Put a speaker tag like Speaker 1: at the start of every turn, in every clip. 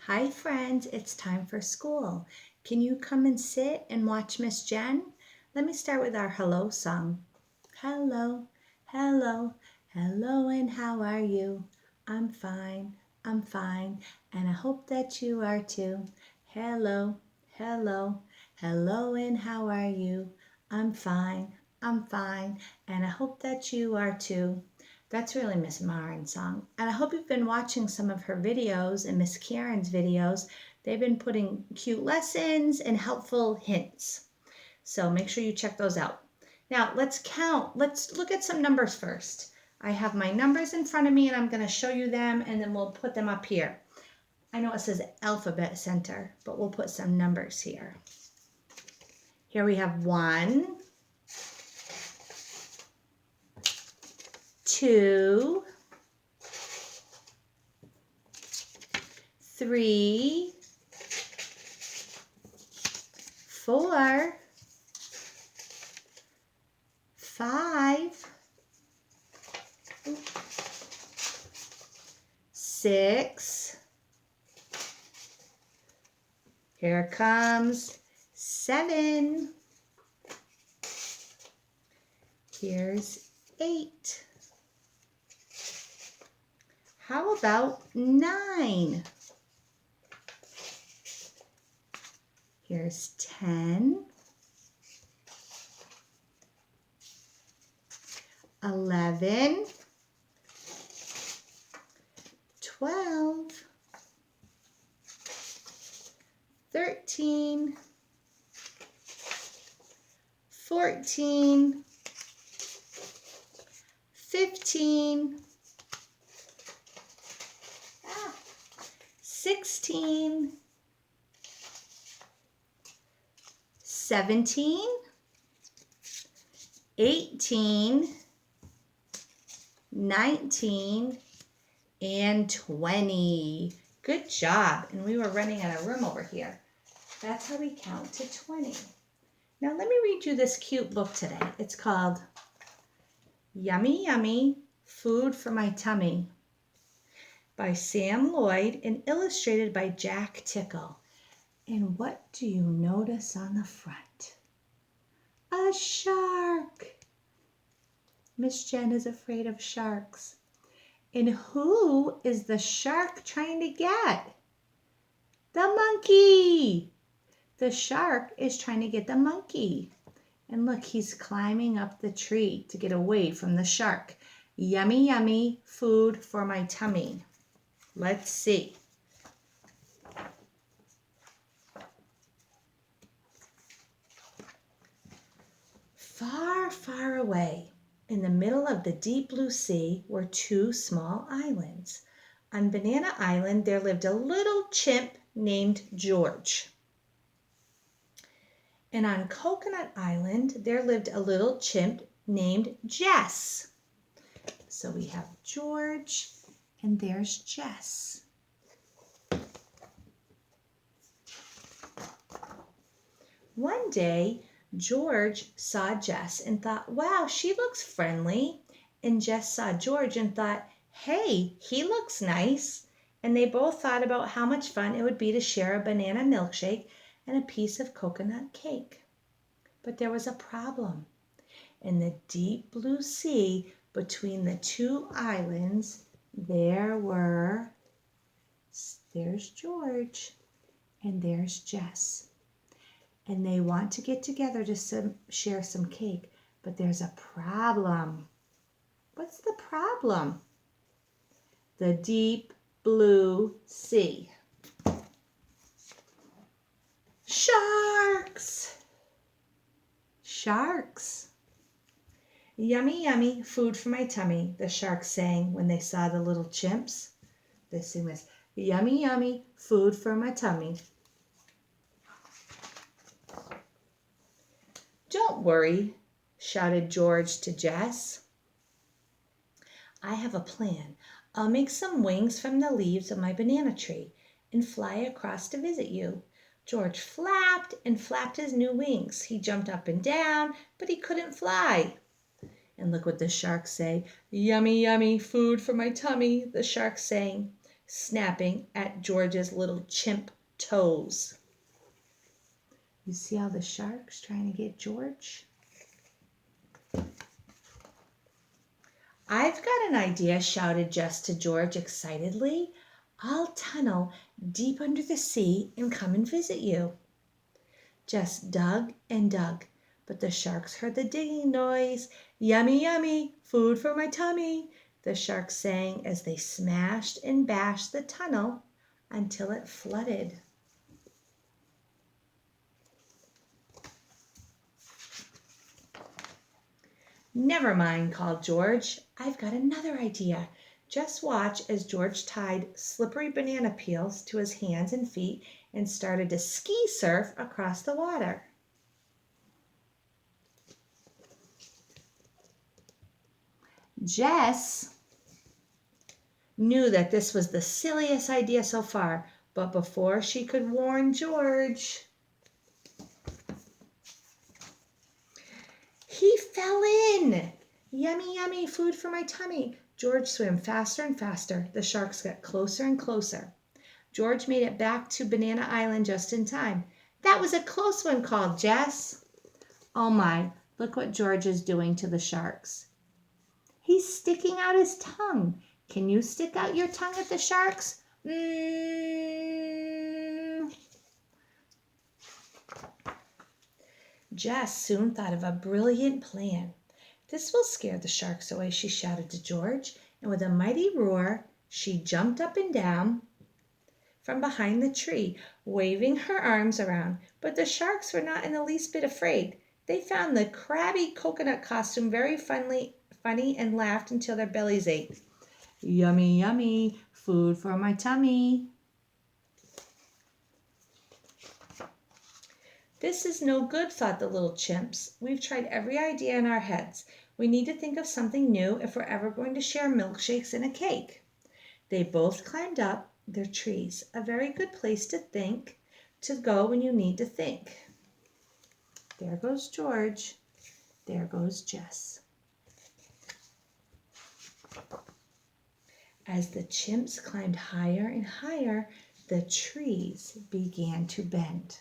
Speaker 1: Hi friends, it's time for school. Can you come and sit and watch Miss Jen? Let me start with our hello song. Hello, hello, hello, and how are you? I'm fine, and I hope that you are too. Hello, hello, hello, and how are you? I'm fine, and I hope that you are too. That's really Miss Marin's song. And I hope you've been watching some of her videos and Miss Karen's videos. They've been putting cute lessons and helpful hints. So make sure you check those out. Now let's count. Let's look at some numbers first. I have my numbers in front of me and I'm going to show you them and then we'll put them up here. I know it says Alphabet Center, but we'll put some numbers here. Here we have 1, 2, 3, 4, 5, 6, here comes 7, here's 8. How about 9? Here's 10, 11, 12, 13, 14, 15, 16, 17, 18, 19, and 20. Good job. And we were running out of room over here. That's how we count to 20. Now let me read you this cute book today. It's called Yummy Yummy Food for My Tummy by Sam Lloyd and illustrated by Jack Tickle. And what do you notice on the front? A shark. Miss Jen is afraid of sharks. And who is the shark trying to get? The monkey. The shark is trying to get the monkey. And look, he's climbing up the tree to get away from the shark. Yummy, yummy food for my tummy. Let's see. Far, far away, in the middle of the deep blue sea, were 2 small islands. On Banana Island, there lived a little chimp named George. And on Coconut Island, there lived a little chimp named Jess. So we have George, and there's Jess. One day, George saw Jess and thought, wow, she looks friendly. And Jess saw George and thought, hey, he looks nice. And they both thought about how much fun it would be to share a banana milkshake and a piece of coconut cake. But there was a problem. In the deep blue sea between the 2 islands, there's George and there's Jess. And they want to get together to share some cake, but there's a problem. What's the problem? The deep blue sea. Sharks! Sharks! Yummy, yummy food for my tummy, the sharks sang when they saw the little chimps. They sing this, yummy, yummy food for my tummy. Don't worry, shouted George to Jess. I have a plan. I'll make some wings from the leaves of my banana tree and fly across to visit you. George flapped and flapped his new wings. He jumped up and down, but he couldn't fly. And look what the sharks say. Yummy, yummy food for my tummy, the sharks sang. snapping at George's little chimp toes. You see all the sharks trying to get George? I've got an idea, shouted Jess to George excitedly. I'll tunnel deep under the sea and come and visit you. Jess dug and dug, but the sharks heard the digging noise. Yummy, yummy, food for my tummy, the sharks sang as they smashed and bashed the tunnel until it flooded. Never mind, called George. I've got another idea. Just watch as George tied slippery banana peels to his hands and feet and started to ski surf across the water. Jess knew that this was the silliest idea so far, but before she could warn George, he fell in. Yummy, yummy, food for my tummy. George swam faster and faster. The sharks got closer and closer. George made it back to Banana Island just in time. That was a close one, called Jess. Oh my, look what George is doing to the sharks. He's sticking out his tongue. Can you stick out your tongue at the sharks? Jess soon thought of a brilliant plan. This will scare the sharks away, she shouted to George, and with a mighty roar, she jumped up and down from behind the tree, waving her arms around. But the sharks were not in the least bit afraid. They found the crabby coconut costume very funny and laughed until their bellies ached. Yummy, yummy, food for my tummy. This is no good, thought the little chimps. We've tried every idea in our heads. We need to think of something new if we're ever going to share milkshakes and a cake. They both climbed up their trees, a very good place to go when you need to think. There goes George. There goes Jess. As the chimps climbed higher and higher, the trees began to bend.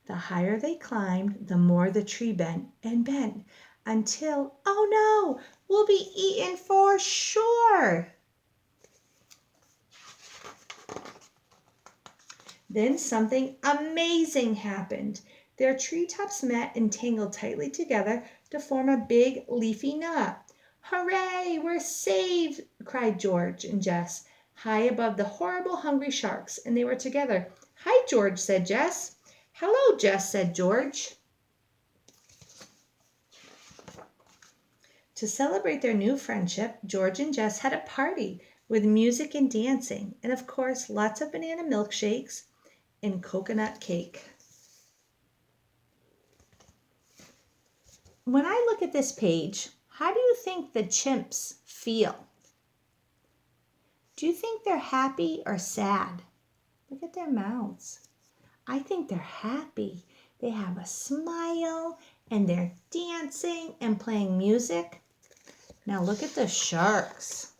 Speaker 1: The higher they climbed, the more the tree bent and bent until, oh no, we'll be eaten for sure. Then something amazing happened. Their treetops met and tangled tightly together to form a big leafy knot. Hooray, we're saved, cried George and Jess, high above the horrible hungry sharks, and they were together. Hi, George, said Jess. Hello, Jess, said George. To celebrate their new friendship, George and Jess had a party with music and dancing, and of course, lots of banana milkshakes and coconut cake. When I look at this page, how do you think the chimps feel? Do you think they're happy or sad? Look at their mouths. I think they're happy. They have a smile and they're dancing and playing music. Now look at the sharks.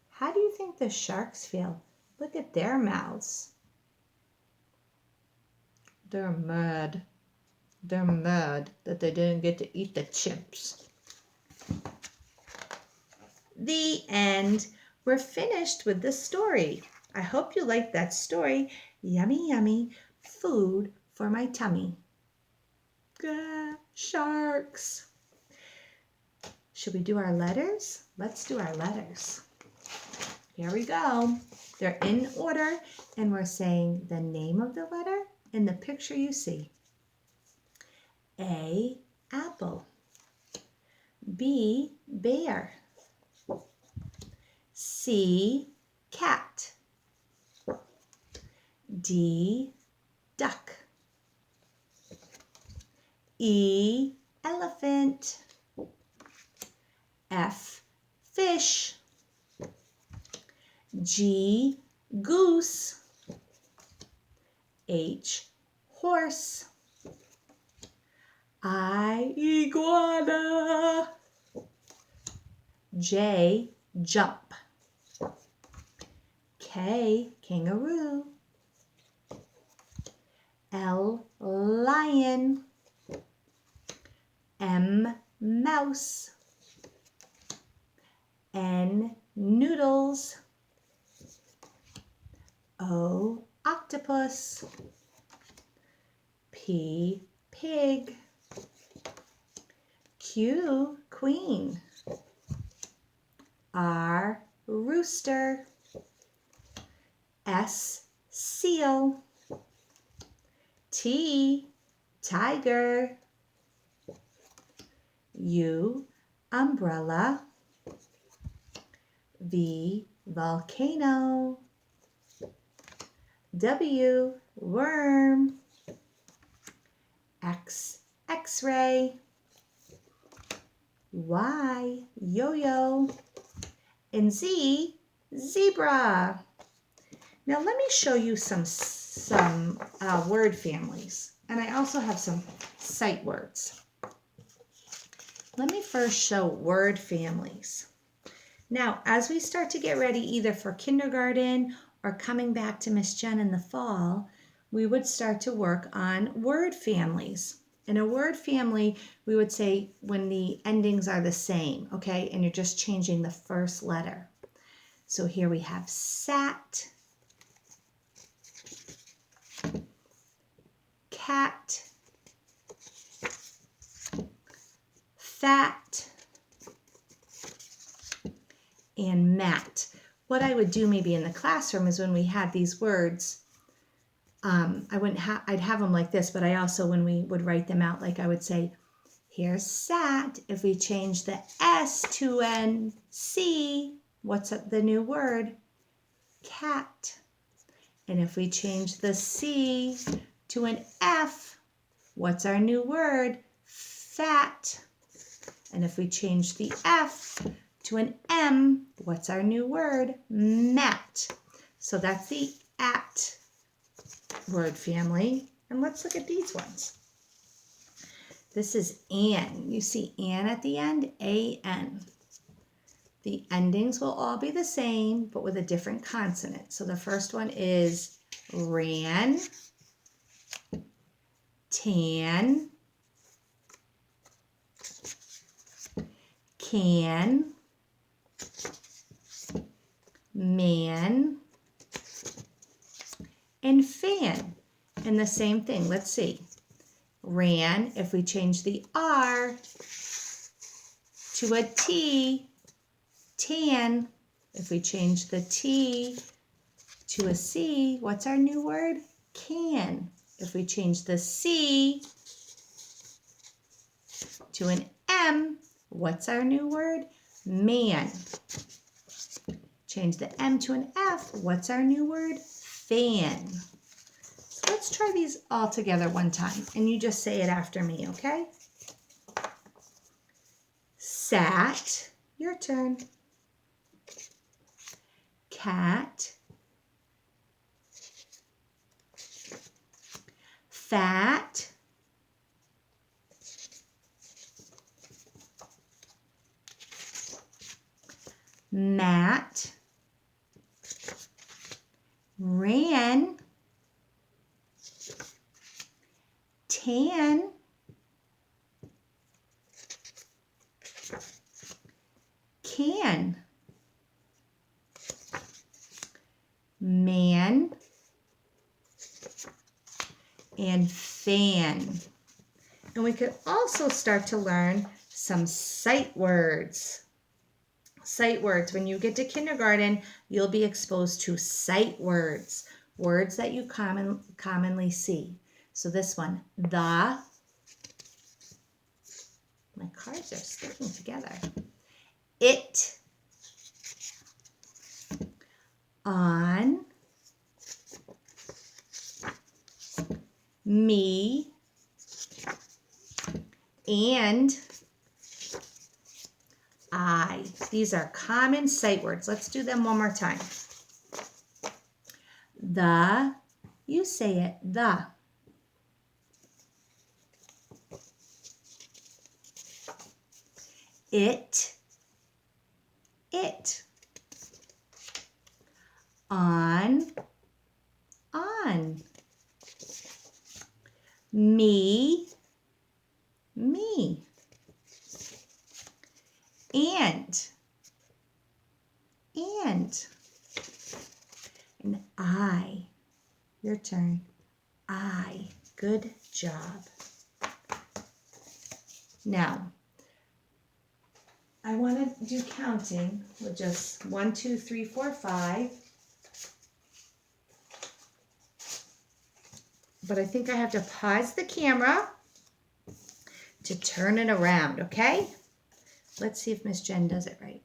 Speaker 1: How do you think the sharks feel? Look at their mouths. They're mad. They're mad that they didn't get to eat the chimps. The end. We're finished with the story. I hope you liked that story. Yummy, yummy, food for my tummy. Sharks. Should we do our letters? Let's do our letters. Here we go. They're in order, and we're saying the name of the letter and the picture you see. A, apple. B, bear. C, cat. D, duck. E, elephant. F, fish. G, goose. H, horse. I, iguana. J, jump. K, kangaroo. L, lion. M, mouse. N, noodles. O, octopus. P, pig. Q, queen. R, rooster. S, seal. T, tiger. U, umbrella. V, volcano. W, worm. X, x-ray. Y, yo-yo. And Z, zebra. Now let me show you some word families. And I also have some sight words. Let me first show word families. Now, as we start to get ready either for kindergarten or coming back to Miss Jen in the fall, we would start to work on word families. In a word family, we would say when the endings are the same, okay? And you're just changing the first letter. So here we have sat, cat, fat, and mat. What I would do maybe in the classroom is when we had these words, I'd have them like this, but I also, when we would write them out, like I would say, here's sat. If we change the S to an C, what's the new word? Cat. And if we change the C to an F, what's our new word? Fat. And if we change the F to an M, what's our new word? Mat. So that's the at word family. And let's look at these ones. This is an. You see an at the end, A-N. The endings will all be the same, but with a different consonant. So the first one is ran, tan, can, man, and fan. And the same thing, let's see. Ran, if we change the R to a T, tan. If we change the T to a C, what's our new word? Can. If we change the C to an M, what's our new word? Man. Change the M to an F, what's our new word? Fan. So let's try these all together one time, and you just say it after me, okay? Sat, your turn. Cat, fat, mat, ran, tan, can, man, and fan. And we could also start to learn some sight words. Sight words. When you get to kindergarten, you'll be exposed to sight words, words that you commonly see. So this one, the, my cards are sticking together. It, on, me, and I. These are common sight words. Let's do them one more time. The, you say it, the. It, it. On. On. Me. Me. And. And. And I. Your turn. I. Good job. Now, I want to do counting with just 1, 2, 3, 4, 5. But I think I have to pause the camera to turn it around, okay? Let's see if Miss Jen does it right.